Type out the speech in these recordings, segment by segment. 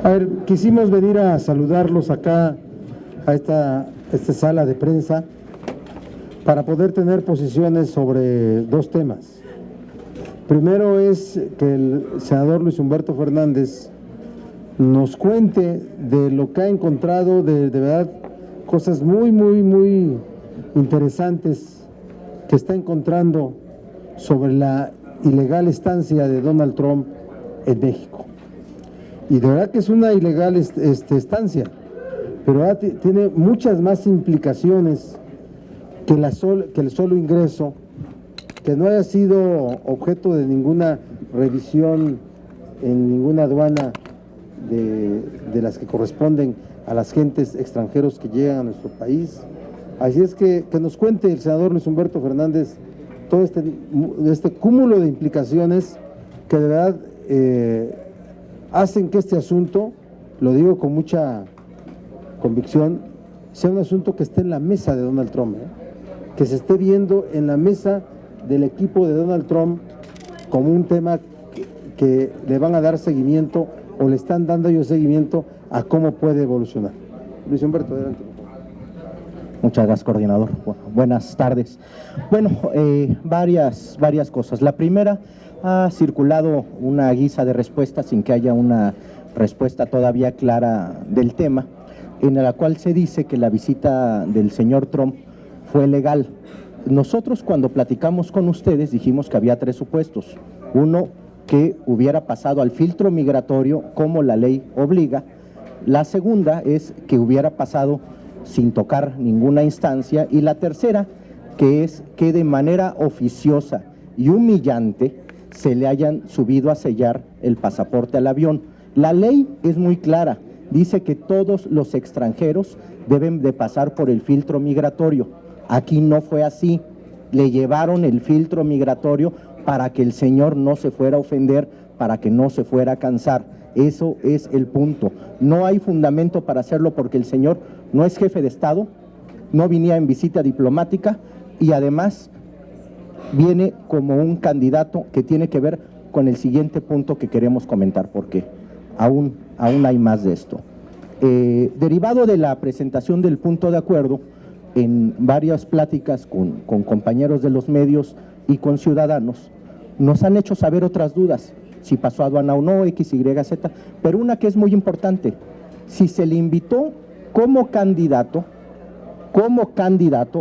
A ver, quisimos venir a saludarlos acá a esta sala de prensa para poder tener posiciones sobre dos temas. Primero es que el senador Luis Humberto Fernández nos cuente de lo que ha encontrado, de verdad, cosas muy interesantes que está encontrando sobre la ilegal estancia de Donald Trump en México. Y de verdad que es una ilegal estancia, pero tiene muchas más implicaciones que el solo ingreso, que no haya sido objeto de ninguna revisión en ninguna aduana de las que corresponden a las gentes extranjeros que llegan a nuestro país. Así es que nos cuente el senador Luis Humberto Fernández todo este cúmulo de implicaciones que de verdad hacen que este asunto, lo digo con mucha convicción, sea un asunto que esté en la mesa de Donald Trump, que se esté viendo en la mesa del equipo de Donald Trump como un tema que le van a dar seguimiento o le están dando ellos seguimiento a cómo puede evolucionar. Luis Humberto, adelante. Muchas gracias, coordinador. Buenas tardes. Bueno, varias cosas. La primera, ha circulado una guisa de respuesta sin que haya una respuesta todavía clara del tema, en la cual se dice que la visita del señor Trump fue legal. Nosotros, cuando platicamos con ustedes, dijimos que había tres supuestos. Uno, que hubiera pasado al filtro migratorio como la ley obliga. La segunda es que hubiera pasado sin tocar ninguna instancia. Y la tercera, que es que de manera oficiosa y humillante se le hayan subido a sellar el pasaporte al avión. La ley es muy clara, dice que todos los extranjeros deben de pasar por el filtro migratorio. Aquí no fue así, le llevaron el filtro migratorio para que el señor no se fuera a ofender, para que no se fuera a cansar. Eso es el punto. No hay fundamento para hacerlo porque el señor no es jefe de Estado, no venía en visita diplomática y además viene como un candidato que tiene que ver con el siguiente punto que queremos comentar, porque aún hay más de esto. Derivado de la presentación del punto de acuerdo, en varias pláticas con compañeros de los medios y con ciudadanos, nos han hecho saber otras dudas, si pasó aduana o no, X, Y, Z, pero una que es muy importante: si se le invitó como candidato,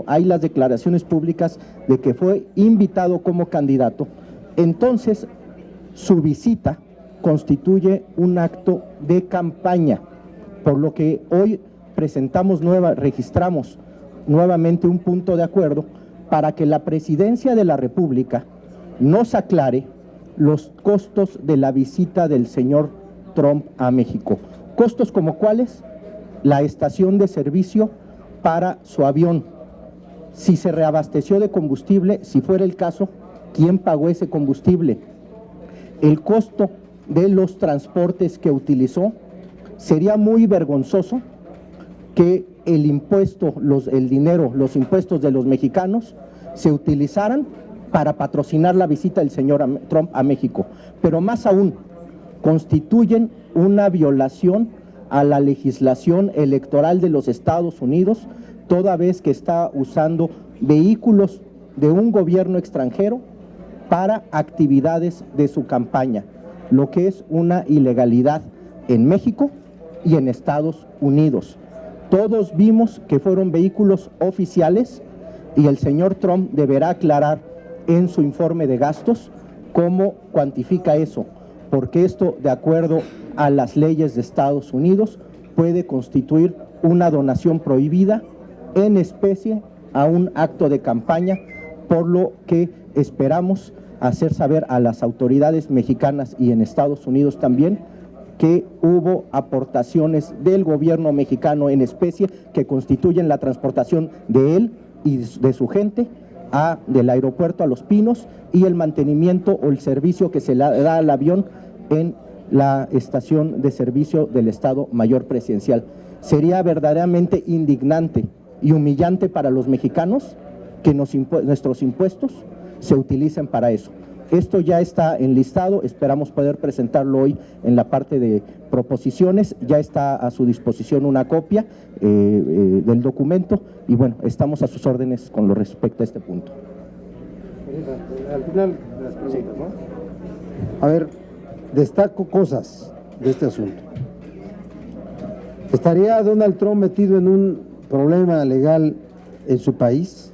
hay las declaraciones públicas de que fue invitado como candidato, entonces su visita constituye un acto de campaña, por lo que hoy registramos nuevamente un punto de acuerdo para que la Presidencia de la República nos aclare los costos de la visita del señor Trump a México. ¿Costos como cuáles? La estación de servicio para su avión, si se reabasteció de combustible, si fuera el caso, ¿quién pagó ese combustible? El costo de los transportes que utilizó. Sería muy vergonzoso que el impuesto, el dinero, los impuestos de los mexicanos se utilizaran para patrocinar la visita del señor Trump a México, pero más aún, constituyen una violación a la legislación electoral de los Estados Unidos, toda vez que está usando vehículos de un gobierno extranjero para actividades de su campaña, lo que es una ilegalidad en México y en Estados Unidos. Todos vimos que fueron vehículos oficiales y el señor Trump deberá aclarar en su informe de gastos cómo cuantifica eso, porque esto, de acuerdo a las leyes de Estados Unidos, puede constituir una donación prohibida en especie a un acto de campaña, por lo que esperamos hacer saber a las autoridades mexicanas y en Estados Unidos también que hubo aportaciones del gobierno mexicano en especie que constituyen la transportación de él y de su gente del aeropuerto a Los Pinos y el mantenimiento o el servicio que se le da al avión en la estación de servicio del Estado Mayor Presidencial. Sería verdaderamente indignante y humillante para los mexicanos que nuestros impuestos se utilicen para eso. Esto ya está enlistado, esperamos poder presentarlo hoy en la parte de proposiciones, ya está a su disposición una copia del documento y bueno, estamos a sus órdenes con lo respecto a este punto. Al final de las preguntas, ¿no? A ver, destaco cosas de este asunto. ¿Estaría Donald Trump metido en un problema legal en su país,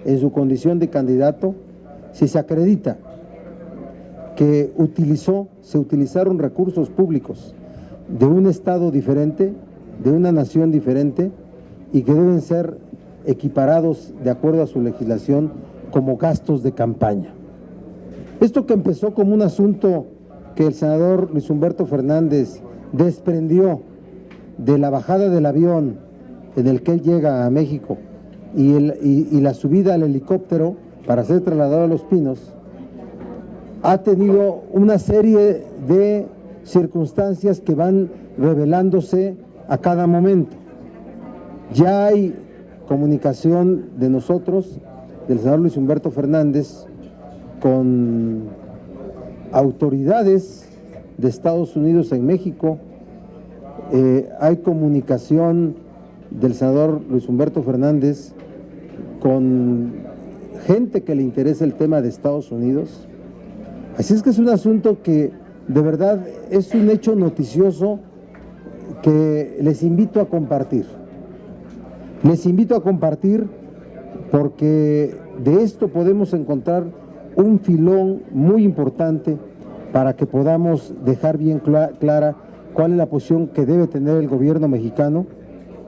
en su condición de candidato, si se acredita que se utilizaron recursos públicos de un estado diferente, de una nación diferente, y que deben ser equiparados de acuerdo a su legislación como gastos de campaña? Esto que empezó como un asunto que el senador Luis Humberto Fernández desprendió de la bajada del avión en el que él llega a México y la subida al helicóptero para ser trasladado a Los Pinos, ha tenido una serie de circunstancias que van revelándose a cada momento. Ya hay comunicación de nosotros, del senador Luis Humberto Fernández, con autoridades de Estados Unidos en México. Hay comunicación del senador Luis Humberto Fernández con gente que le interesa el tema de Estados Unidos. Así es que es un asunto que de verdad es un hecho noticioso que les invito a compartir. Les invito a compartir porque de esto podemos encontrar un filón muy importante para que podamos dejar bien clara cuál es la posición que debe tener el gobierno mexicano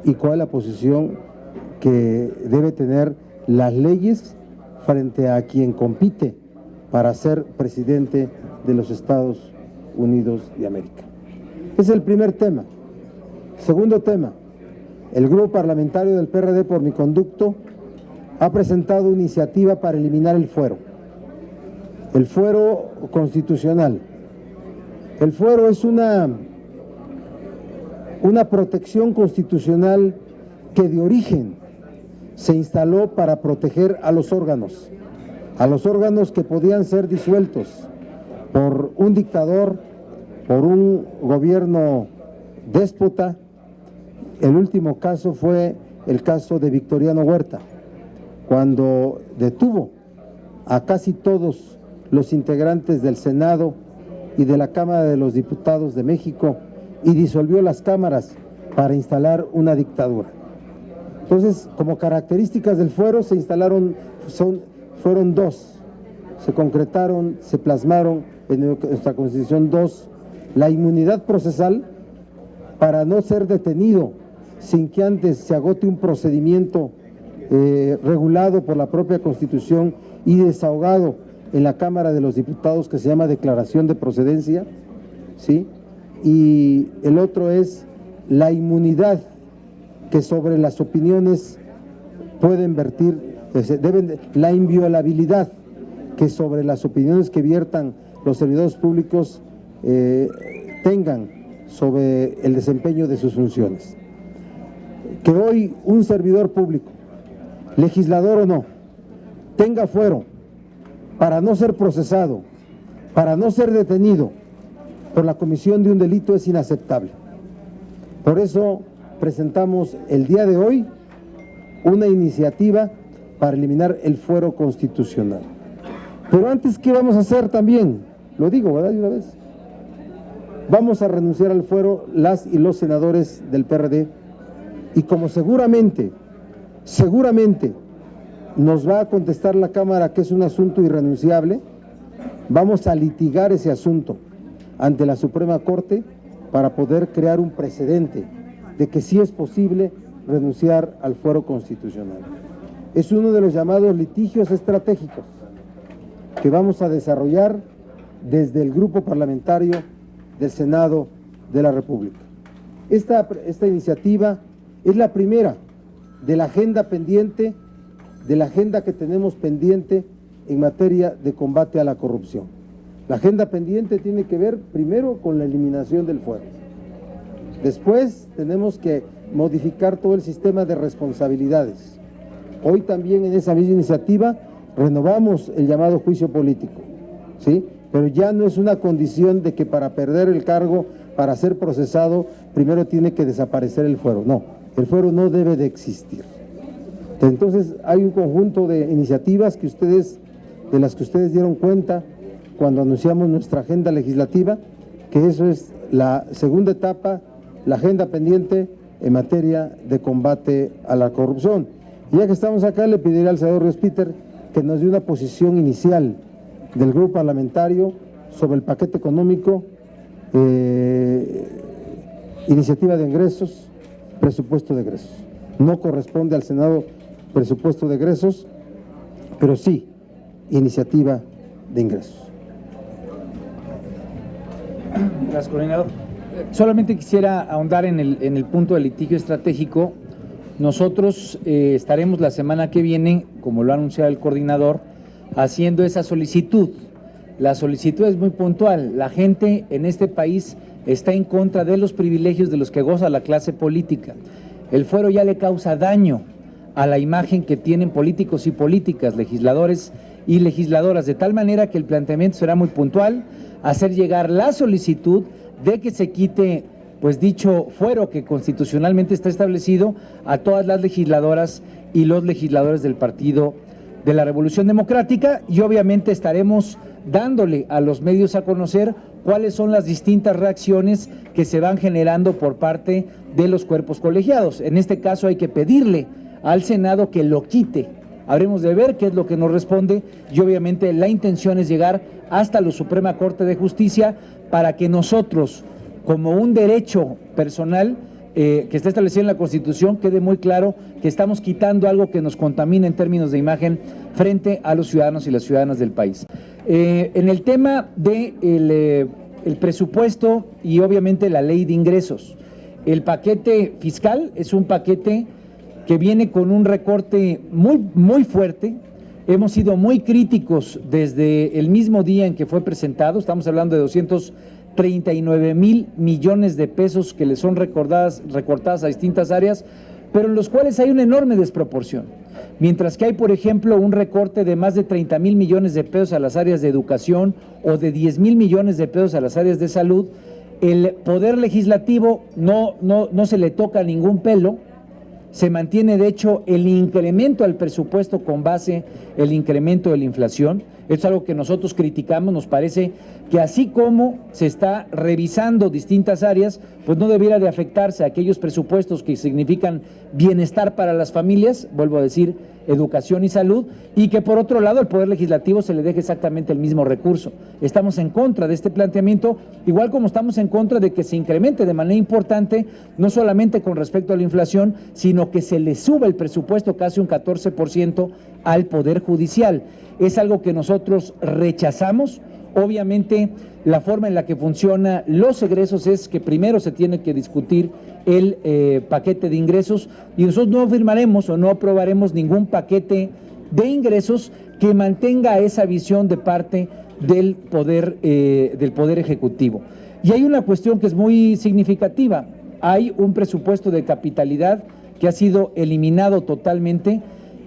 y cuál es la posición que debe tener las leyes frente a quien compite para ser presidente de los Estados Unidos de América. Ese es el primer tema. Segundo tema, el grupo parlamentario del PRD por mi conducto ha presentado una iniciativa para eliminar el fuero constitucional. El fuero es una protección constitucional que de origen se instaló para proteger a los órganos que podían ser disueltos por un dictador, por un gobierno déspota. El último caso fue el caso de Victoriano Huerta, cuando detuvo a casi todos los integrantes del Senado y de la Cámara de los Diputados de México y disolvió las cámaras para instalar una dictadura. Entonces, como características del fuero fueron dos, se concretaron, se plasmaron en nuestra Constitución dos: la inmunidad procesal para no ser detenido sin que antes se agote un procedimiento regulado por la propia Constitución y desahogado en la Cámara de los Diputados, que se llama declaración de procedencia, ¿sí? Y el otro es la inmunidad que sobre las opiniones pueden vertir, la inviolabilidad que sobre las opiniones que viertan los servidores públicos tengan sobre el desempeño de sus funciones. Que hoy un servidor público, legislador o no, tenga fuero para no ser procesado, para no ser detenido por la comisión de un delito es inaceptable. Por eso presentamos el día de hoy una iniciativa para eliminar el fuero constitucional. Pero antes, ¿qué vamos a hacer también? Lo digo, ¿verdad? De una vez. Vamos a renunciar al fuero las y los senadores del PRD, y como seguramente nos va a contestar la Cámara que es un asunto irrenunciable, vamos a litigar ese asunto ante la Suprema Corte para poder crear un precedente de que sí es posible renunciar al fuero constitucional. Es uno de los llamados litigios estratégicos que vamos a desarrollar desde el grupo parlamentario del Senado de la República. Esta iniciativa es la primera de la agenda pendiente, de la agenda que tenemos pendiente en materia de combate a la corrupción. La agenda pendiente tiene que ver primero con la eliminación del fuero. Después tenemos que modificar todo el sistema de responsabilidades. Hoy también en esa misma iniciativa renovamos el llamado juicio político, ¿sí? Pero ya no es una condición de que para perder el cargo, para ser procesado, primero tiene que desaparecer el fuero. No, el fuero no debe de existir. Entonces hay un conjunto de iniciativas de las que ustedes dieron cuenta cuando anunciamos nuestra agenda legislativa, que eso es la segunda etapa, la agenda pendiente en materia de combate a la corrupción. Y ya que estamos acá, le pediré al senador Respiter que nos dé una posición inicial del grupo parlamentario sobre el paquete económico, iniciativa de ingresos, presupuesto de egresos. No corresponde al Senado presupuesto de egresos, pero sí iniciativa de ingresos. Gracias, coordinador. Solamente quisiera ahondar en el punto del litigio estratégico. Nosotros estaremos la semana que viene, como lo ha anunciado el coordinador, haciendo esa solicitud. La solicitud es muy puntual. La gente en este país está en contra de los privilegios de los que goza la clase política. El fuero ya le causa daño a la imagen que tienen políticos y políticas, legisladores y legisladoras, de tal manera que el planteamiento será muy puntual, hacer llegar la solicitud de que se quite, pues, dicho fuero que constitucionalmente está establecido a todas las legisladoras y los legisladores del Partido de la Revolución Democrática, y obviamente estaremos dándole a los medios a conocer cuáles son las distintas reacciones que se van generando por parte de los cuerpos colegiados. En este caso hay que pedirle al Senado que lo quite. Habremos de ver qué es lo que nos responde, y obviamente la intención es llegar hasta la Suprema Corte de Justicia para que nosotros, como un derecho personal que está establecido en la Constitución, quede muy claro que estamos quitando algo que nos contamina en términos de imagen frente a los ciudadanos y las ciudadanas del país. En el tema del presupuesto y obviamente la ley de ingresos, el paquete fiscal es un paquete que viene con un recorte muy fuerte. Hemos sido muy críticos desde el mismo día en que fue presentado. Estamos hablando de 239,000 millones de pesos que le son recortadas a distintas áreas, pero en los cuales hay una enorme desproporción. Mientras que hay, por ejemplo, un recorte de más de 30,000 millones de pesos a las áreas de educación o de 10,000 millones de pesos a las áreas de salud, el Poder Legislativo no se le toca ningún pelo. Se mantiene, de hecho, el incremento al presupuesto con base el incremento de la inflación. Es algo que nosotros criticamos. Nos parece que así como se está revisando distintas áreas, pues no debiera de afectarse a aquellos presupuestos que significan bienestar para las familias, vuelvo a decir, educación y salud, y que por otro lado al Poder Legislativo se le deje exactamente el mismo recurso. Estamos en contra de este planteamiento, igual como estamos en contra de que se incremente de manera importante, no solamente con respecto a la inflación, sino que se le suba el presupuesto casi un 14% al Poder Judicial. Es algo que nosotros rechazamos. Obviamente, la forma en la que funcionan los egresos es que primero se tiene que discutir el paquete de ingresos, y nosotros no firmaremos o no aprobaremos ningún paquete de ingresos que mantenga esa visión de parte del Poder Ejecutivo. Y hay una cuestión que es muy significativa. Hay un presupuesto de capitalidad que ha sido eliminado totalmente,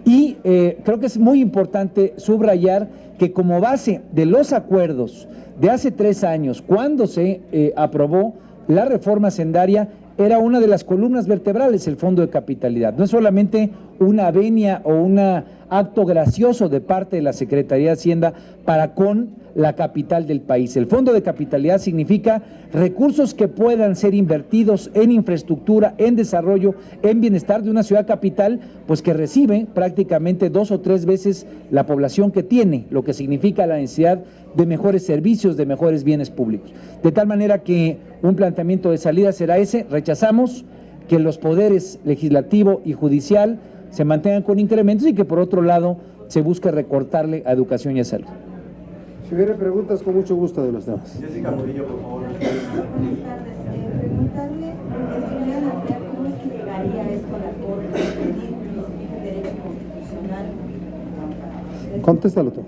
y creo que es muy importante subrayar que como base de los acuerdos de hace 3 años, cuando se aprobó la reforma hacendaria, era una de las columnas vertebrales el Fondo de Capitalidad. No es solamente una venia o un acto gracioso de parte de la Secretaría de Hacienda para con la capital del país. El Fondo de Capitalidad significa recursos que puedan ser invertidos en infraestructura, en desarrollo, en bienestar de una ciudad capital, pues que recibe prácticamente 2 o 3 veces la población que tiene, lo que significa la necesidad de mejores servicios, de mejores bienes públicos. De tal manera que un planteamiento de salida será ese. Rechazamos que los poderes legislativo y judicial se mantengan con incrementos y que por otro lado se busque recortarle a educación y a salud. Si hubiera preguntas, con mucho gusto de los temas. Jessica Murillo, por favor. Buenas tardes. Preguntarle si pudieran ampliar cómo es que llegaría esto a la Corte, pedir que se fije el derecho constitucional. Contéstalo tú. Y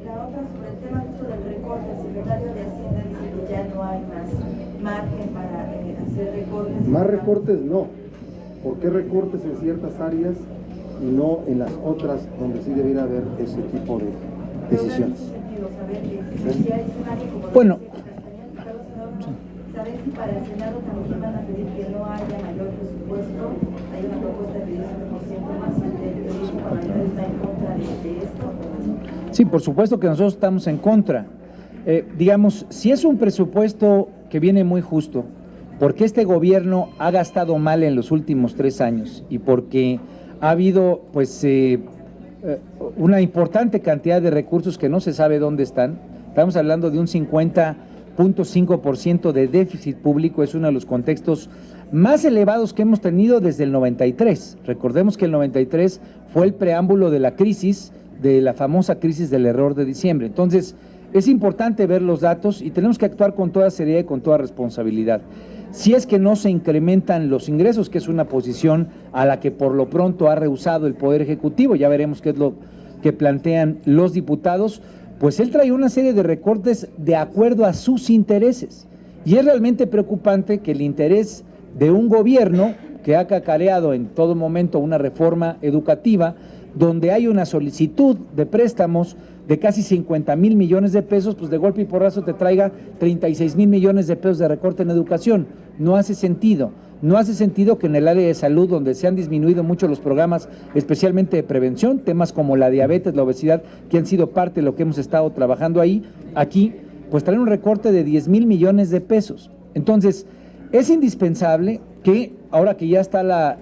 la otra sobre el tema justo del recorte. El secretario de Hacienda dice que ya no hay más margen para hacer recortes. Más recortes no. ¿Por qué recortes en ciertas áreas y no en las otras donde sí debiera haber ese tipo de decisiones. Bueno, ¿saben si para el Senado también van a pedir que no haya mayor presupuesto? Hay una propuesta de 19% más, el periodismo parlamentario está en contra de esto. Sí, por supuesto que nosotros estamos en contra. Digamos, si es un presupuesto que viene muy justo, porque este gobierno ha gastado mal en los últimos 3 años y porque ha habido pues una importante cantidad de recursos que no se sabe dónde están. Estamos hablando de un 50.5% de déficit público, es uno de los contextos más elevados que hemos tenido desde el 93. Recordemos que el 93 fue el preámbulo de la crisis, de la famosa crisis del error de diciembre. Entonces, es importante ver los datos y tenemos que actuar con toda seriedad y con toda responsabilidad. Si es que no se incrementan los ingresos, que es una posición a la que por lo pronto ha rehusado el Poder Ejecutivo, ya veremos qué es lo que plantean los diputados, pues él trae una serie de recortes de acuerdo a sus intereses. Y es realmente preocupante que el interés de un gobierno que ha cacareado en todo momento una reforma educativa, donde hay una solicitud de préstamos de casi 50,000 millones de pesos, pues de golpe y porrazo te traiga 36,000 millones de pesos de recorte en educación. No hace sentido. No hace sentido que en el área de salud, donde se han disminuido mucho los programas, especialmente de prevención, temas como la diabetes, la obesidad, que han sido parte de lo que hemos estado trabajando aquí, pues traen un recorte de 10,000 millones de pesos. Entonces, es indispensable que, ahora que ya está la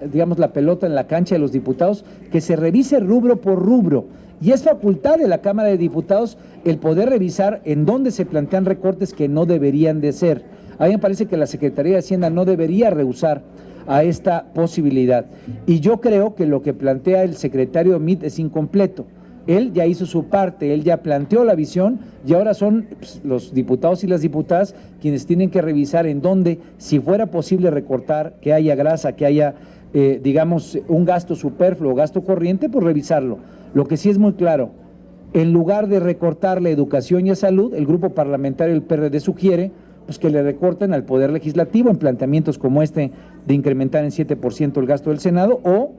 pelota en la cancha de los diputados, que se revise rubro por rubro. Y es facultad de la Cámara de Diputados el poder revisar en dónde se plantean recortes que no deberían de ser. A mí me parece que la Secretaría de Hacienda no debería rehusar a esta posibilidad. Y yo creo que lo que plantea el secretario Meade es incompleto. Él ya hizo su parte, él ya planteó la visión y ahora son los diputados y las diputadas quienes tienen que revisar en dónde, si fuera posible recortar, que haya grasa, que haya, un gasto superfluo, gasto corriente, pues revisarlo. Lo que sí es muy claro, en lugar de recortar la educación y la salud, el grupo parlamentario del PRD sugiere pues que le recorten al Poder Legislativo en planteamientos como este de incrementar en 7% el gasto del Senado, o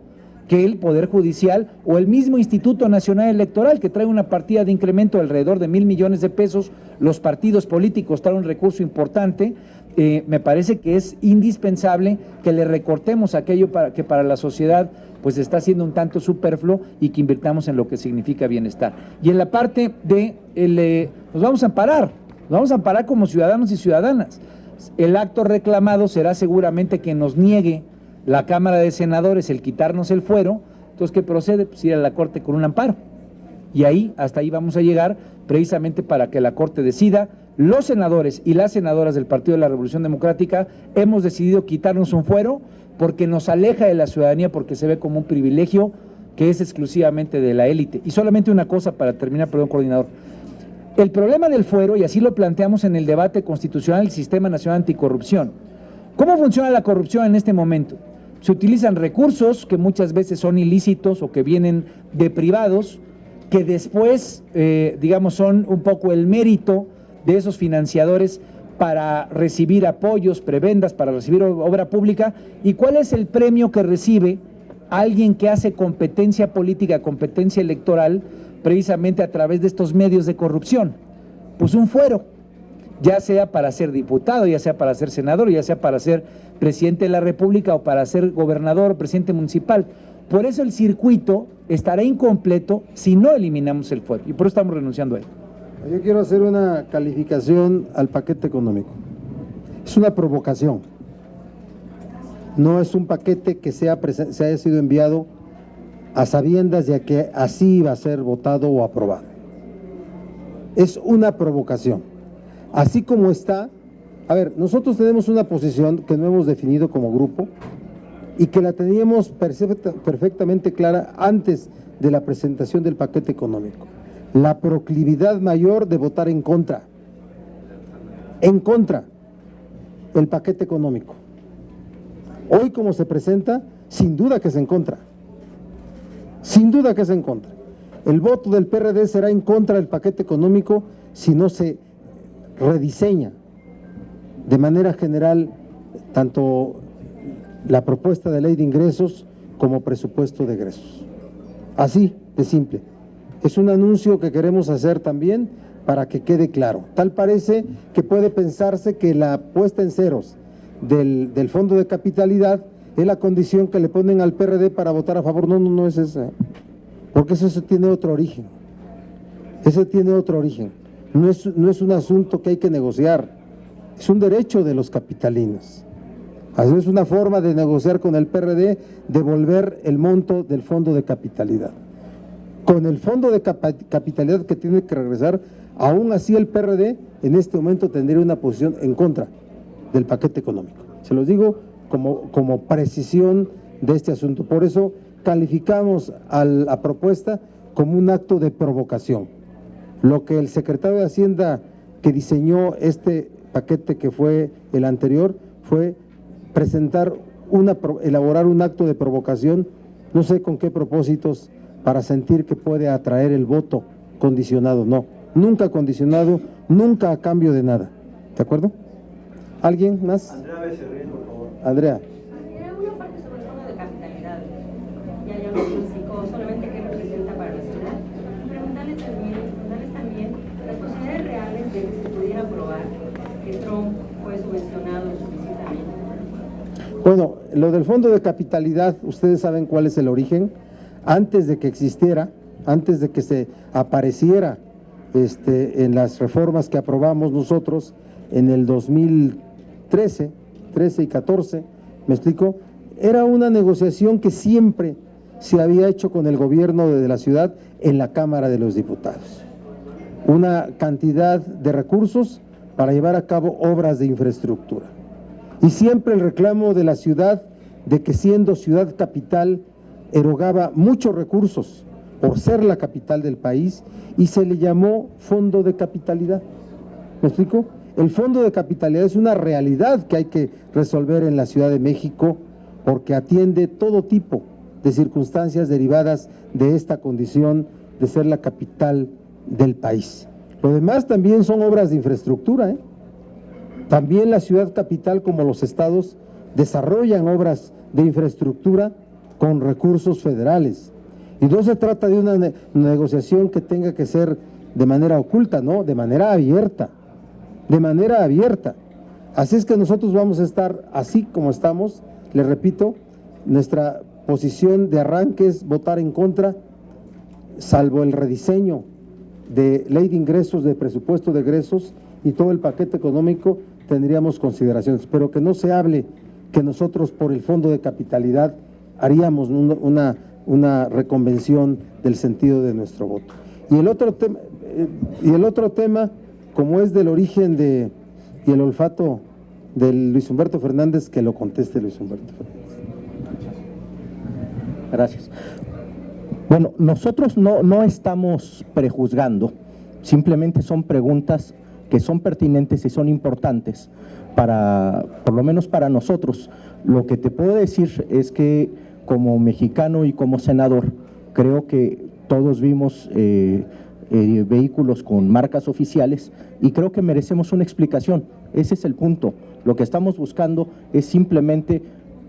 que el Poder Judicial o el mismo Instituto Nacional Electoral, que trae una partida de incremento de alrededor de 1,000 millones de pesos, los partidos políticos traen un recurso importante. Me parece que es indispensable que le recortemos aquello que para la sociedad pues está siendo un tanto superfluo y que invirtamos en lo que significa bienestar. Y en la parte de nos vamos a amparar como ciudadanos y ciudadanas. El acto reclamado será seguramente que nos niegue la Cámara de Senadores el quitarnos el fuero. Entonces, ¿qué procede? Pues ir a la Corte con un amparo. Y hasta ahí vamos a llegar, precisamente para que la Corte decida. Los senadores y las senadoras del Partido de la Revolución Democrática hemos decidido quitarnos un fuero porque nos aleja de la ciudadanía, porque se ve como un privilegio que es exclusivamente de la élite. Y solamente una cosa para terminar, perdón, coordinador. El problema del fuero, y así lo planteamos en el debate constitucional del Sistema Nacional Anticorrupción. ¿Cómo funciona la corrupción en este momento? Se utilizan recursos que muchas veces son ilícitos o que vienen de privados, que después, son un poco el mérito de esos financiadores para recibir apoyos, prebendas, para recibir obra pública. ¿Y cuál es el premio que recibe alguien que hace competencia política, competencia electoral, precisamente a través de estos medios de corrupción? Pues un fuero, ya sea para ser diputado, ya sea para ser senador, ya sea para ser presidente de la República o para ser gobernador o presidente municipal. Por eso el circuito estará incompleto si no eliminamos el fuero, y por eso estamos renunciando a él. Yo quiero hacer una calificación al paquete económico. Es una provocación. No es un paquete que se haya sido enviado a sabiendas de que así iba a ser votado o aprobado. Es una provocación. Así como está, a ver, nosotros tenemos una posición que no hemos definido como grupo y que la teníamos perfectamente clara antes de la presentación del paquete económico. La proclividad mayor de votar en contra del paquete económico. Hoy, como se presenta, sin duda que es en contra. Sin duda que es en contra. El voto del PRD será en contra del paquete económico si no se rediseña de manera general tanto la propuesta de ley de ingresos como presupuesto de egresos. Así de simple. Es un anuncio que queremos hacer también para que quede claro. Tal parece que puede pensarse que la puesta en ceros del fondo de capitalidad es la condición que le ponen al PRD para votar a favor. No, no es esa, porque eso tiene otro origen. Ese tiene otro origen. No es un asunto que hay que negociar, es un derecho de los capitalinos. Así es una forma de negociar con el PRD, devolver el monto del fondo de capitalidad. Con el fondo de capitalidad que tiene que regresar, aún así el PRD en este momento tendría una posición en contra del paquete económico. Se los digo como precisión de este asunto. Por eso calificamos a la propuesta como un acto de provocación. Lo que el secretario de Hacienda que diseñó este paquete, que fue el anterior, fue elaborar un acto de provocación, no sé con qué propósitos, para sentir que puede atraer el voto condicionado. No, nunca condicionado, nunca a cambio de nada. ¿De acuerdo? ¿Alguien más? Andrea Becerril, por favor. Andrea. Era una parte sobre el fondo de capitalidad. Ya lo explicó, solamente qué representa para la ciudad. Preguntarles también las posibilidades reales de que se pudiera probar que Trump fue subvencionado en su visita a México. Bueno, lo del fondo de capitalidad, ustedes saben cuál es el origen. Antes de que existiera, antes de que se apareciera en las reformas que aprobamos nosotros en el 2013, 13 y 14, ¿me explico? Era una negociación que siempre se había hecho con el gobierno de la ciudad en la Cámara de los Diputados. Una cantidad de recursos para llevar a cabo obras de infraestructura. Y siempre el reclamo de la ciudad de que siendo ciudad capital erogaba muchos recursos por ser la capital del país y se le llamó fondo de capitalidad. ¿Me explico? El fondo de capitalidad es una realidad que hay que resolver en la Ciudad de México porque atiende todo tipo de circunstancias derivadas de esta condición de ser la capital del país. Lo demás también son obras de infraestructura, ¿eh? También la ciudad capital, como los estados, desarrollan obras de infraestructura con recursos federales. Y no se trata de una negociación que tenga que ser de manera oculta, no, de manera abierta, de manera abierta. Así es que nosotros vamos a estar así como estamos, les repito, nuestra posición de arranque es votar en contra, salvo el rediseño de ley de ingresos, de presupuesto de egresos y todo el paquete económico, tendríamos consideraciones, pero que no se hable que nosotros por el fondo de capitalidad haríamos una reconvención del sentido de nuestro voto. Y el otro tema, como es del origen y el olfato de Luis Humberto Fernández, que lo conteste Luis Humberto Fernández. Gracias. Bueno, nosotros no estamos prejuzgando, simplemente son preguntas que son pertinentes y son importantes por lo menos para nosotros. Lo que te puedo decir es que como mexicano y como senador, creo que todos vimos vehículos con marcas oficiales y creo que merecemos una explicación. Ese es el punto. Lo que estamos buscando es simplemente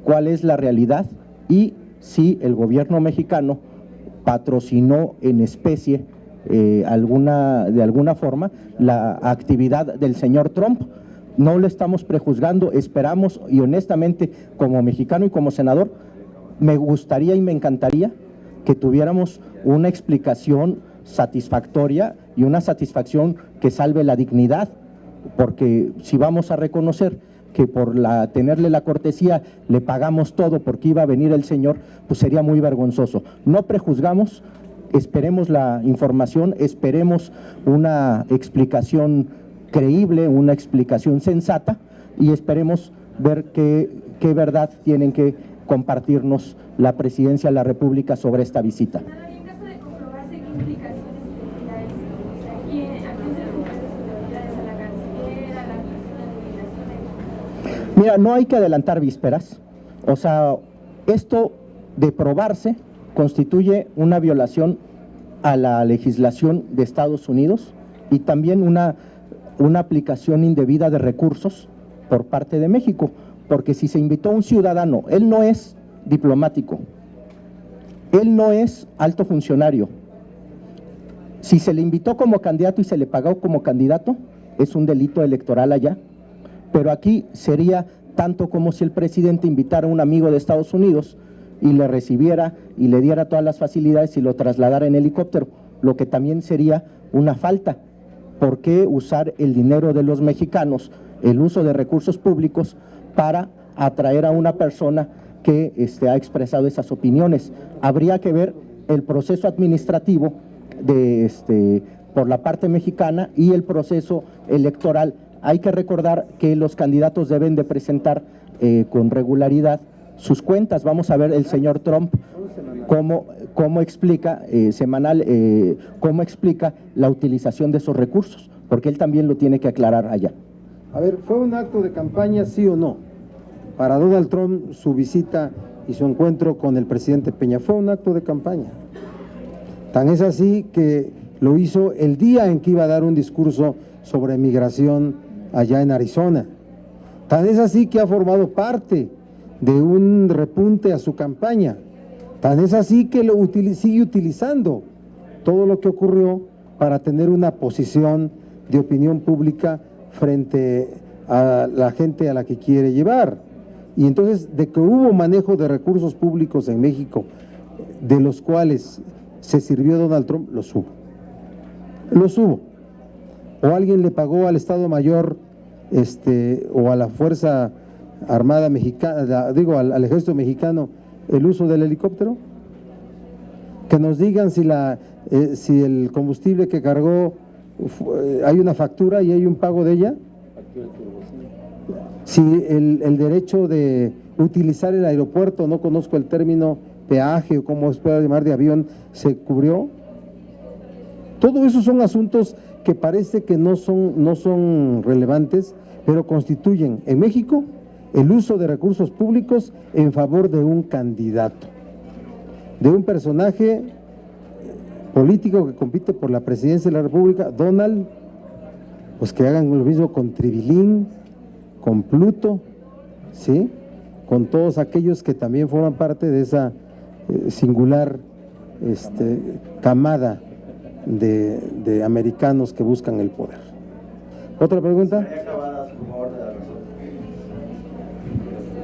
cuál es la realidad y si el gobierno mexicano patrocinó en especie de alguna forma la actividad del señor Trump. No lo estamos prejuzgando, esperamos y honestamente como mexicano y como senador me gustaría y me encantaría que tuviéramos una explicación satisfactoria y una satisfacción que salve la dignidad, porque si vamos a reconocer que por tenerle la cortesía le pagamos todo porque iba a venir el señor, pues sería muy vergonzoso. No prejuzgamos, esperemos la información, esperemos una explicación creíble, una explicación sensata y esperemos ver qué verdad tienen que compartirnos la Presidencia de la República sobre esta visita. En caso de comprobarse, ¿qué implicaciones tendrá esto? ¿A quién se le comparte sus autoridades? ¿A la canciller? ¿A la Comisión de Migraciones? Mira, no hay que adelantar vísperas. O sea, esto de probarse constituye una violación a la legislación de Estados Unidos y también una aplicación indebida de recursos por parte de México, porque si se invitó a un ciudadano, él no es diplomático, Él no es alto funcionario. Si se le invitó como candidato y se le pagó como candidato, es un delito electoral allá. Pero aquí sería tanto como si el presidente invitara a un amigo de Estados Unidos y le recibiera y le diera todas las facilidades y lo trasladara en helicóptero, lo que también sería una falta. ¿Por qué usar el dinero de los mexicanos, el uso de recursos públicos, para atraer a una persona que ha expresado esas opiniones? Habría que ver el proceso administrativo por la parte mexicana y el proceso electoral. Hay que recordar que los candidatos deben de presentar con regularidad sus cuentas. Vamos a ver el señor Trump cómo explica cómo explica la utilización de esos recursos, porque él también lo tiene que aclarar allá. A ver, ¿fue un acto de campaña, sí o no? Para Donald Trump, su visita y su encuentro con el presidente Peña, ¿fue un acto de campaña? Tan es así que lo hizo el día en que iba a dar un discurso sobre migración allá en Arizona. Tan es así que ha formado parte de un repunte a su campaña. Tan es así que sigue utilizando todo lo que ocurrió para tener una posición de opinión pública frente a la gente a la que quiere llevar. Y entonces, de que hubo manejo de recursos públicos en México, de los cuales se sirvió Donald Trump, los hubo. Los hubo. O alguien le pagó al Estado Mayor o a la Fuerza Armada Mexicana, al Ejército Mexicano, el uso del helicóptero. Que nos digan si el combustible que cargó hay una factura y hay un pago de ella. Si el derecho de utilizar el aeropuerto, no conozco el término peaje o como se pueda llamar, de avión, se cubrió. Todo eso son asuntos que parece que no son relevantes, pero constituyen en México el uso de recursos públicos en favor de un candidato, de un personaje político que compite por la presidencia de la República, Donald, pues que hagan lo mismo con Tribilín, con Pluto, ¿sí? Con todos aquellos que también forman parte de esa singular camada de americanos que buscan el poder. ¿Otra pregunta?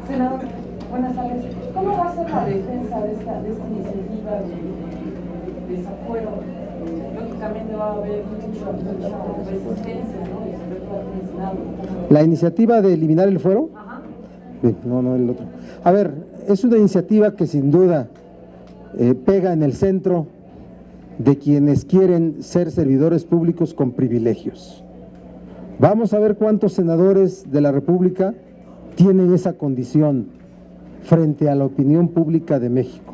Senador, buenas tardes. ¿Cómo va a ser la defensa de esta iniciativa de desafuero? Lógicamente va a haber mucha resistencia, ¿no? Y sobre todo en el Senado. ¿La iniciativa de eliminar el fuero? Ajá. Sí, no el otro. A ver, es una iniciativa que sin duda pega en el centro de quienes quieren ser servidores públicos con privilegios. Vamos a ver cuántos senadores de la República tienen esa condición frente a la opinión pública de México.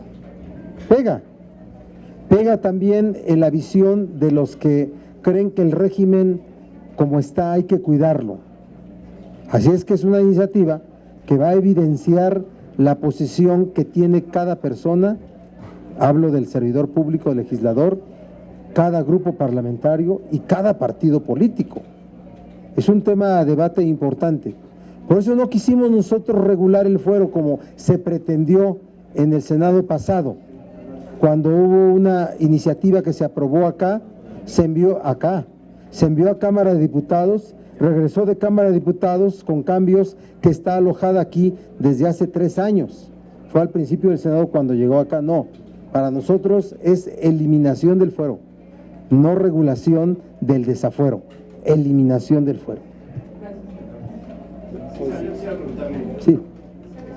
Pega también en la visión de los que creen que el régimen como está hay que cuidarlo. Así es que es una iniciativa que va a evidenciar la posición que tiene cada persona, hablo del servidor público, legislador, cada grupo parlamentario y cada partido político. Es un tema a debate importante. Por eso no quisimos nosotros regular el fuero como se pretendió en el Senado pasado. Cuando hubo una iniciativa que se aprobó acá, se envió a Cámara de Diputados, regresó de Cámara de Diputados con cambios, que está alojada aquí desde hace 3 años. Fue al principio del Senado cuando llegó acá. No, para nosotros es eliminación del fuero, no regulación del desafuero, eliminación del fuero. Sí.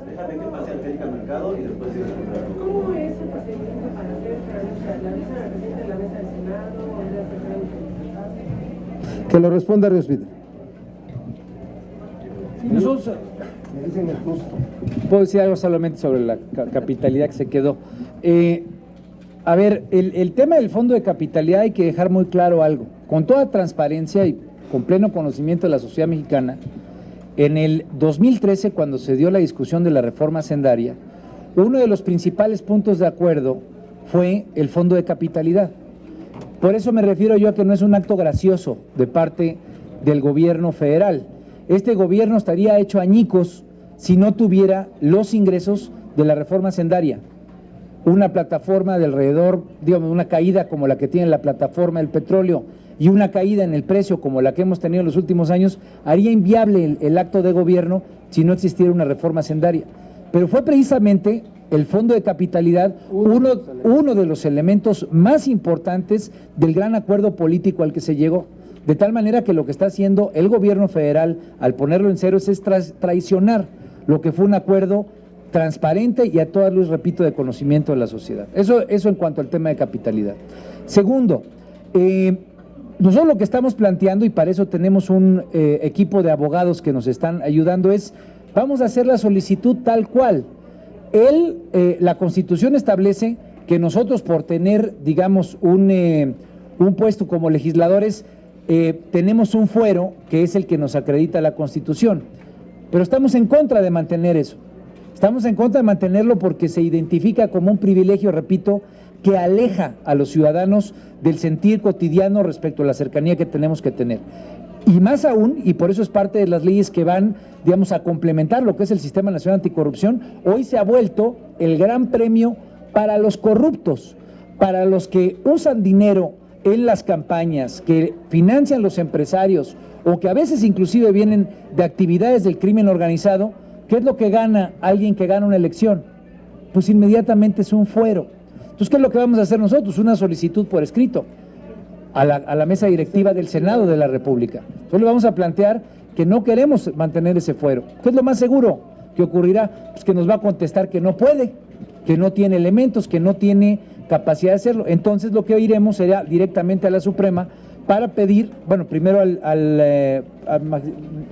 Déjame que pase Angélica al mercado y después sigue el mercado. ¿Cómo es el procedimiento para hacer la mesa de presidente de la mesa del Senado o de la secretaria de Estado? Que lo responda Ríos Peter. Sí, nosotros Me dicen el justo. puedo decir algo solamente sobre la capitalidad que se quedó. A ver, el tema del fondo de capitalidad hay que dejar muy claro algo. Con toda transparencia y con pleno conocimiento de la sociedad mexicana, en el 2013, cuando se dio la discusión de la reforma hacendaria, uno de los principales puntos de acuerdo fue el fondo de capitalidad. Por eso me refiero yo a que no es un acto gracioso de parte del gobierno federal. Este gobierno estaría hecho añicos si no tuviera los ingresos de la reforma hacendaria. una plataforma de alrededor, digamos, una caída como la que tiene la plataforma del petróleo y una caída en el precio como la que hemos tenido en los últimos años, haría inviable el acto de gobierno si no existiera una reforma hacendaria. Pero fue precisamente el fondo de capitalidad uno de los elementos más importantes del gran acuerdo político al que se llegó. De tal manera que lo que está haciendo el gobierno federal al ponerlo en ceros es traicionar lo que fue un acuerdo transparente y a todas luces, repito, de conocimiento de la sociedad. Eso en cuanto al tema de capitalidad. Segundo, nosotros lo que estamos planteando, y para eso tenemos un equipo de abogados que nos están ayudando, es vamos a hacer la solicitud tal cual. La Constitución establece que nosotros por tener, digamos, un puesto como legisladores, tenemos un fuero que es el que nos acredita la Constitución, pero estamos en contra de mantener eso. Estamos en contra de mantenerlo porque se identifica como un privilegio, repito, que aleja a los ciudadanos del sentir cotidiano respecto a la cercanía que tenemos que tener. Y más aún, y por eso es parte de las leyes que van, digamos, a complementar lo que es el Sistema Nacional Anticorrupción, hoy se ha vuelto el gran premio para los corruptos, para los que usan dinero en las campañas, que financian los empresarios o que a veces inclusive vienen de actividades del crimen organizado. ¿Qué es lo que gana alguien que gana una elección? Pues inmediatamente es un fuero. Entonces, ¿qué es lo que vamos a hacer nosotros? Una solicitud por escrito a la mesa directiva del Senado de la República. Entonces le vamos a plantear que no queremos mantener ese fuero. ¿Qué es lo más seguro que ocurrirá? Pues que nos va a contestar que no puede, que no tiene elementos, que no tiene capacidad de hacerlo. Entonces lo que iremos será directamente a la Suprema para pedir, bueno, primero al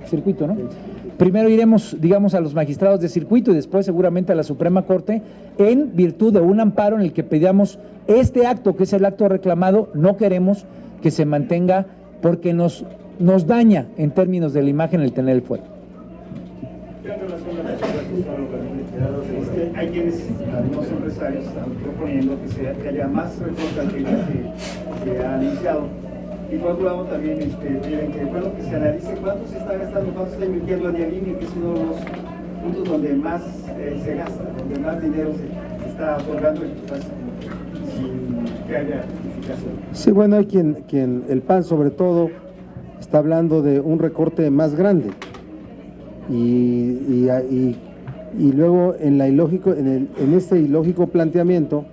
circuito, ¿no? Primero iremos, digamos, a los magistrados de circuito y después seguramente a la Suprema Corte en virtud de un amparo en el que pedíamos este acto, que es el acto reclamado. No queremos que se mantenga porque nos daña en términos de la imagen el tener el fuero. Hay quienes, algunos empresarios, están proponiendo que haya más recortes que se ha anunciado. Y por otro lado también piden que se analice cuánto se está gastando, cuánto se está invirtiendo en Avialínea, que es uno de los puntos donde más se gasta, donde más dinero se está otorgando y quizás sin que haya justificación. Sí, bueno, hay quien el PAN sobre todo está hablando de un recorte más grande y luego en este ilógico planteamiento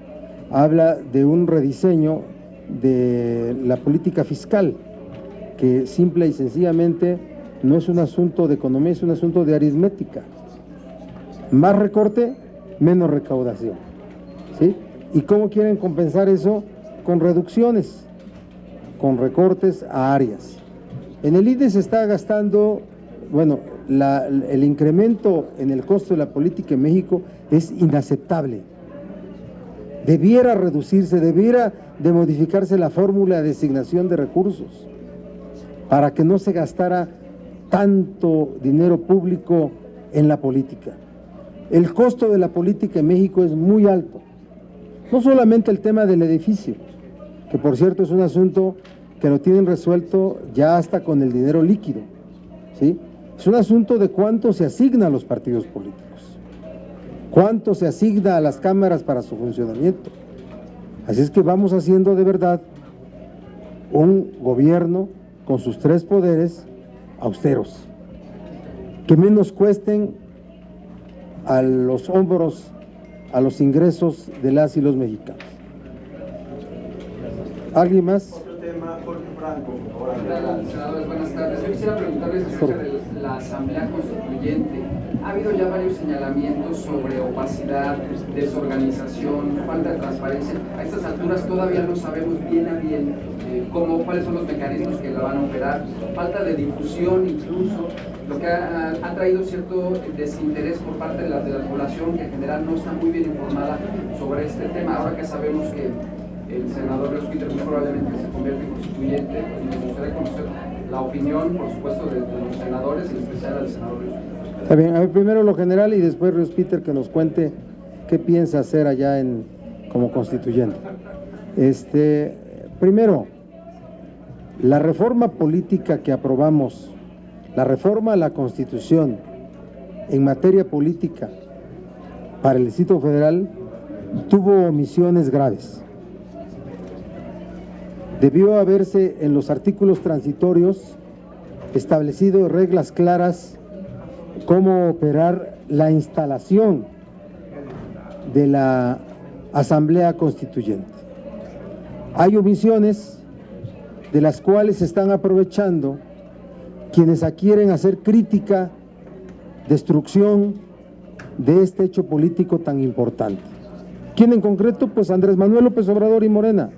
habla de un rediseño de la política fiscal, que simple y sencillamente no es un asunto de economía, es un asunto de aritmética. Más recorte, menos recaudación, ¿sí? ¿Y cómo quieren compensar eso? Con reducciones, con recortes a áreas. En el IDE se está gastando, bueno, el incremento en el costo de la política en México es inaceptable. Debiera reducirse, debiera de modificarse la fórmula de asignación de recursos para que no se gastara tanto dinero público en la política. El costo de la política en México es muy alto. No solamente el tema del edificio, que por cierto es un asunto que lo tienen resuelto ya hasta con el dinero líquido, ¿sí? Es un asunto de cuánto se asigna a los partidos políticos, cuánto se asigna a las cámaras para su funcionamiento. Así es que vamos haciendo de verdad un gobierno con sus tres poderes austeros, que menos cuesten a los hombros, a los ingresos de las y los mexicanos. ¿Alguien más? Otro tema, Jorge Franco. Senadores, buenas tardes. Yo quisiera preguntarles acerca de la Asamblea Constituyente. Ha habido ya varios señalamientos sobre opacidad, desorganización, falta de transparencia. A estas alturas todavía no sabemos bien a bien cuáles son los mecanismos que la van a operar. Falta de difusión incluso, lo que ha traído cierto desinterés por parte de la población, que en general no está muy bien informada sobre este tema. Ahora que sabemos que el senador Leos Peter muy probablemente se convierte en constituyente, pues nos gustaría conocer la opinión, por supuesto, de los senadores, en especial al senador Leos Peter. Está bien, a ver, primero lo general y después Leos Peter que nos cuente qué piensa hacer allá como constituyente. Primero, la reforma política que aprobamos, la reforma a la Constitución en materia política para el Distrito Federal tuvo omisiones graves. Debió haberse en los artículos transitorios establecido reglas claras cómo operar la instalación de la Asamblea Constituyente. Hay omisiones de las cuales se están aprovechando quienes quieren hacer crítica, destrucción de este hecho político tan importante. ¿Quién en concreto? Pues Andrés Manuel López Obrador y Morena.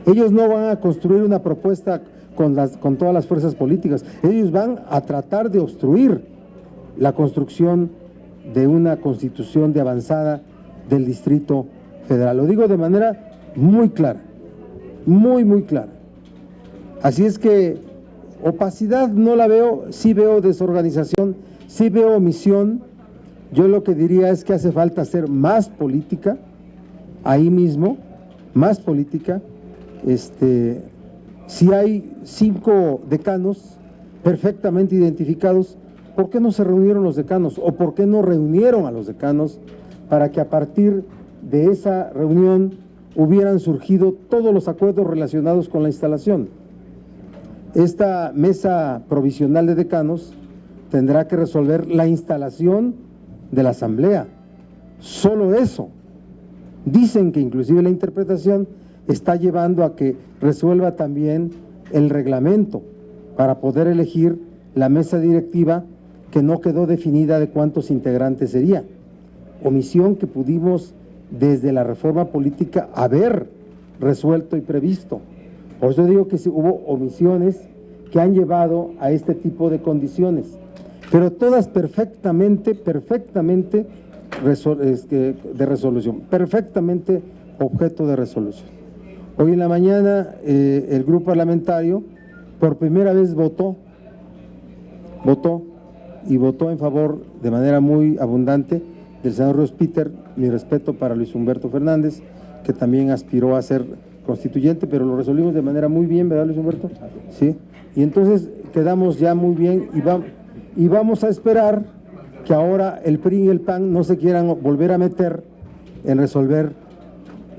Ellos no van a construir una propuesta con todas las fuerzas políticas, ellos van a tratar de obstruir la construcción de una constitución de avanzada del Distrito Federal. Lo digo de manera muy clara, muy clara. Así es que opacidad no la veo, sí veo desorganización, sí veo omisión. Yo lo que diría es que hace falta hacer más política, ahí mismo, más política. Si hay 5 decanos perfectamente identificados, ¿por qué no se reunieron los decanos? ¿O por qué no reunieron a los decanos para que a partir de esa reunión hubieran surgido todos los acuerdos relacionados con la instalación? Esta mesa provisional de decanos tendrá que resolver la instalación de la asamblea. Solo eso. Dicen que inclusive la interpretación está llevando a que resuelva también el reglamento para poder elegir la mesa directiva, que no quedó definida de cuántos integrantes sería. Omisión que pudimos desde la reforma política haber resuelto y previsto. Por eso digo que hubo omisiones que han llevado a este tipo de condiciones, pero todas perfectamente de resolución, perfectamente objeto de resolución. Hoy en la mañana el grupo parlamentario por primera vez votó en favor de manera muy abundante del senador Ruiz Peter. Mi respeto para Luis Humberto Fernández, que también aspiró a ser constituyente, pero lo resolvimos de manera muy bien, ¿verdad, Luis Humberto? Sí, y entonces quedamos ya muy bien y vamos a esperar que ahora el PRI y el PAN no se quieran volver a meter en resolver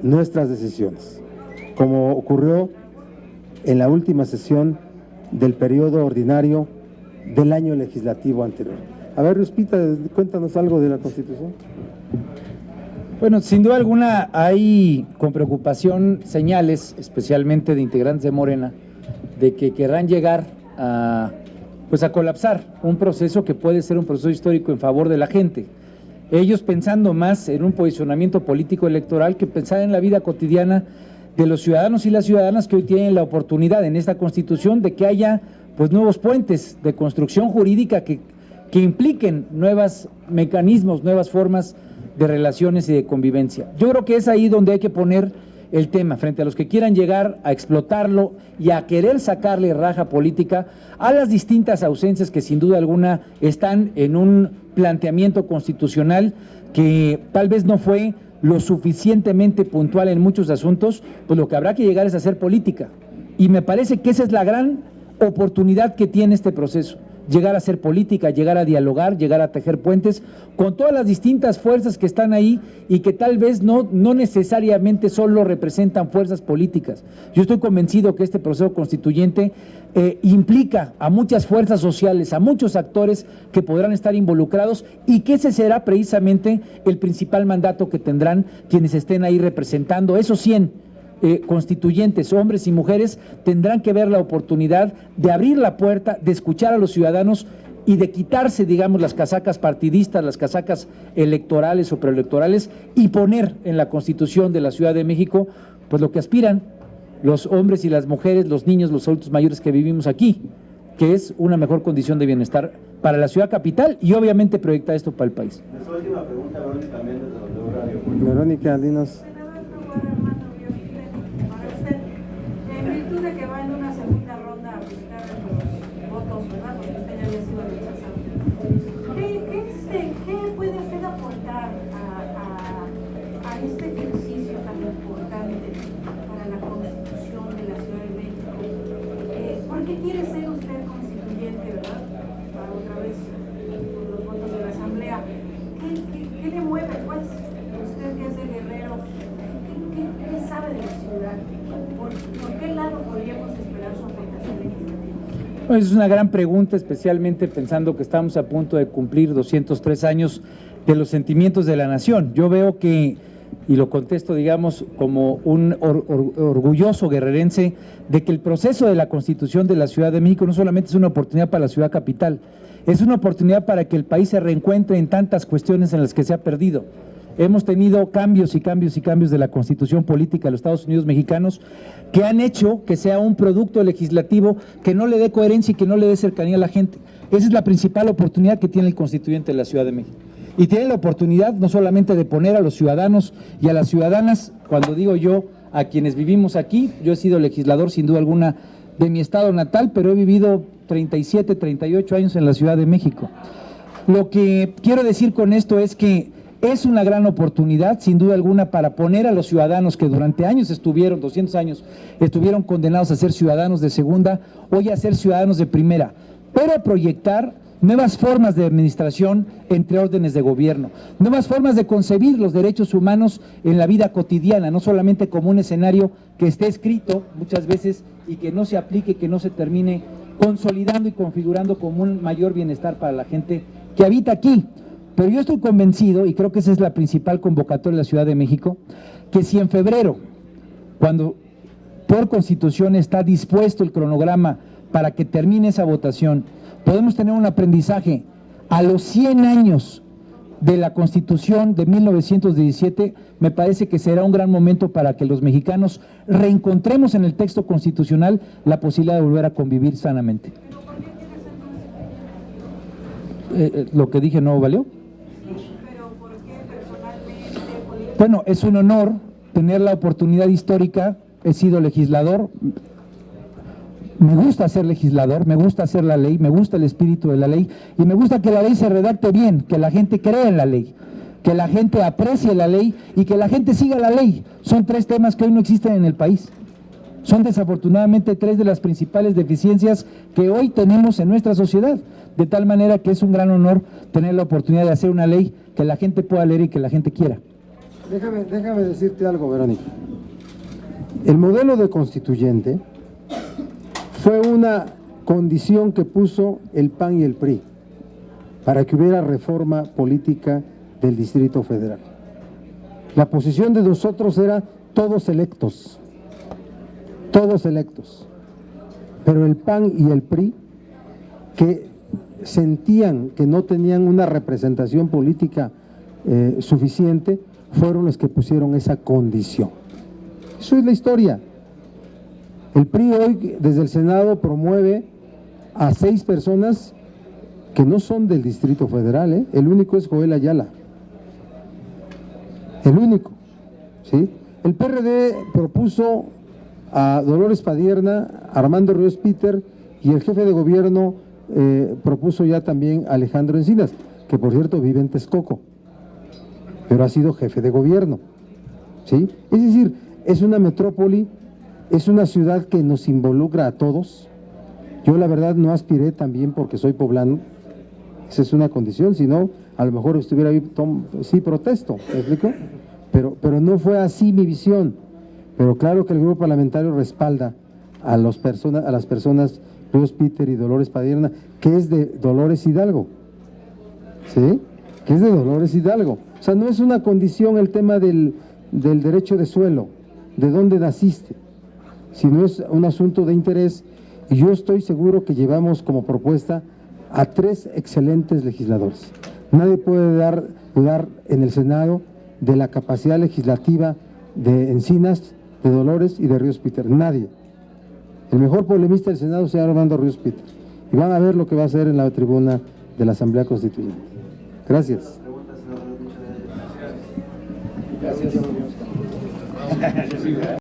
nuestras decisiones, como ocurrió en la última sesión del periodo ordinario del año legislativo anterior. A ver, Ruspita, cuéntanos algo de la Constitución. Bueno, sin duda alguna hay con preocupación señales, especialmente de integrantes de Morena, de que querrán llegar a colapsar un proceso que puede ser un proceso histórico en favor de la gente. Ellos pensando más en un posicionamiento político electoral que pensar en la vida cotidiana de los ciudadanos y las ciudadanas que hoy tienen la oportunidad en esta Constitución de que haya nuevos puentes de construcción jurídica que impliquen nuevos mecanismos, nuevas formas de relaciones y de convivencia. Yo creo que es ahí donde hay que poner el tema, frente a los que quieran llegar a explotarlo y a querer sacarle raja política a las distintas ausencias que sin duda alguna están en un planteamiento constitucional que tal vez no fue lo suficientemente puntual en muchos asuntos. Pues lo que habrá que llegar es a hacer política, y me parece que esa es la gran oportunidad que tiene este proceso, llegar a hacer política, llegar a dialogar, llegar a tejer puentes con todas las distintas fuerzas que están ahí y que tal vez no necesariamente solo representan fuerzas políticas. Yo estoy convencido que este proceso constituyente implica a muchas fuerzas sociales, a muchos actores que podrán estar involucrados, y que ese será precisamente el principal mandato que tendrán quienes estén ahí representando. Esos 100 constituyentes, hombres y mujeres, tendrán que ver la oportunidad de abrir la puerta, de escuchar a los ciudadanos y de quitarse, digamos, las casacas partidistas, las casacas electorales o preelectorales, y poner en la Constitución de la Ciudad de México pues lo que aspiran los hombres y las mujeres, los niños, los adultos mayores que vivimos aquí, que es una mejor condición de bienestar para la ciudad capital y obviamente proyectar esto para el país. Nuestra última pregunta, Verónica Méndez, de W Radio. Verónica, dinos. En virtud de que va en una segunda ronda a buscar los votos, ¿verdad? Porque usted ya había sido rechazado. ¿Qué puede usted aportar a este ejercicio tan importante para la Constitución de la Ciudad de México? ¿Por qué quiere ser usted constituyente, verdad? Para otra vez por los votos de la Asamblea. ¿Qué le mueve, pues? Usted que es de ¿Por qué lado podríamos esperar su aportación legislativa? Pues es una gran pregunta, especialmente pensando que estamos a punto de cumplir 203 años de los sentimientos de la nación. Yo veo que, y lo contesto, digamos, como un orgulloso guerrerense, de que el proceso de la Constitución de la Ciudad de México no solamente es una oportunidad para la ciudad capital, es una oportunidad para que el país se reencuentre en tantas cuestiones en las que se ha perdido. Hemos tenido cambios y cambios y cambios de la Constitución política de los Estados Unidos mexicanos que han hecho que sea un producto legislativo que no le dé coherencia y que no le dé cercanía a la gente. Esa es la principal oportunidad que tiene el constituyente de la Ciudad de México. Y tiene la oportunidad no solamente de poner a los ciudadanos y a las ciudadanas, cuando digo yo, a quienes vivimos aquí, yo he sido legislador sin duda alguna de mi estado natal, pero he vivido 37, 38 años en la Ciudad de México. Lo que quiero decir con esto es que es una gran oportunidad, sin duda alguna, para poner a los ciudadanos que durante años estuvieron, 200 años, estuvieron condenados a ser ciudadanos de segunda, hoy a ser ciudadanos de primera, pero proyectar nuevas formas de administración entre órdenes de gobierno, nuevas formas de concebir los derechos humanos en la vida cotidiana, no solamente como un escenario que esté escrito muchas veces y que no se aplique, que no se termine consolidando y configurando como un mayor bienestar para la gente que habita aquí. Pero yo estoy convencido, y creo que esa es la principal convocatoria de la Ciudad de México, que si en febrero, cuando por Constitución está dispuesto el cronograma para que termine esa votación, podemos tener un aprendizaje a los 100 años de la Constitución de 1917, me parece que será un gran momento para que los mexicanos reencontremos en el texto constitucional la posibilidad de volver a convivir sanamente. ¿Lo que dije no valió? Bueno, es un honor tener la oportunidad histórica, he sido legislador, me gusta ser legislador, me gusta hacer la ley, me gusta el espíritu de la ley y me gusta que la ley se redacte bien, que la gente crea en la ley, que la gente aprecie la ley y que la gente siga la ley. Son tres temas que hoy no existen en el país. Son desafortunadamente tres de las principales deficiencias que hoy tenemos en nuestra sociedad, de tal manera que es un gran honor tener la oportunidad de hacer una ley que la gente pueda leer y que la gente quiera. Déjame decirte algo, Verónica. El modelo de constituyente fue una condición que puso el PAN y el PRI para que hubiera reforma política del Distrito Federal. La posición de nosotros era todos electos, pero el PAN y el PRI, que sentían que no tenían una representación política suficiente, fueron los que pusieron esa condición. Eso es la historia. El PRI hoy desde el Senado promueve a 6 personas que no son del Distrito Federal, El único es Joel Ayala. El único, ¿sí? El PRD propuso a Dolores Padierna, Armando Ríos Peter, y el jefe de gobierno propuso ya también a Alejandro Encinas, que por cierto vive en Texcoco, pero ha sido jefe de gobierno, ¿sí? Es decir, es una metrópoli, es una ciudad que nos involucra a todos. Yo la verdad no aspiré también porque soy poblano, esa es una condición, si no, a lo mejor estuviera ahí, sí protesto, ¿me explico? Pero no fue así mi visión. Pero claro que el grupo parlamentario respalda a las personas Ríos Peter y Dolores Padierna, que es de Dolores Hidalgo, ¿sí? Que es de Dolores Hidalgo. O sea, no es una condición el tema del derecho de suelo, de dónde naciste, sino es un asunto de interés, y yo estoy seguro que llevamos como propuesta a 3 excelentes legisladores. Nadie puede dudar en el Senado de la capacidad legislativa de Encinas, de Dolores y de Ríos Peter. Nadie. El mejor polemista del Senado se llama Armando Ríos Peter. Y van a ver lo que va a hacer en la tribuna de la Asamblea Constituyente. Gracias. Gracias.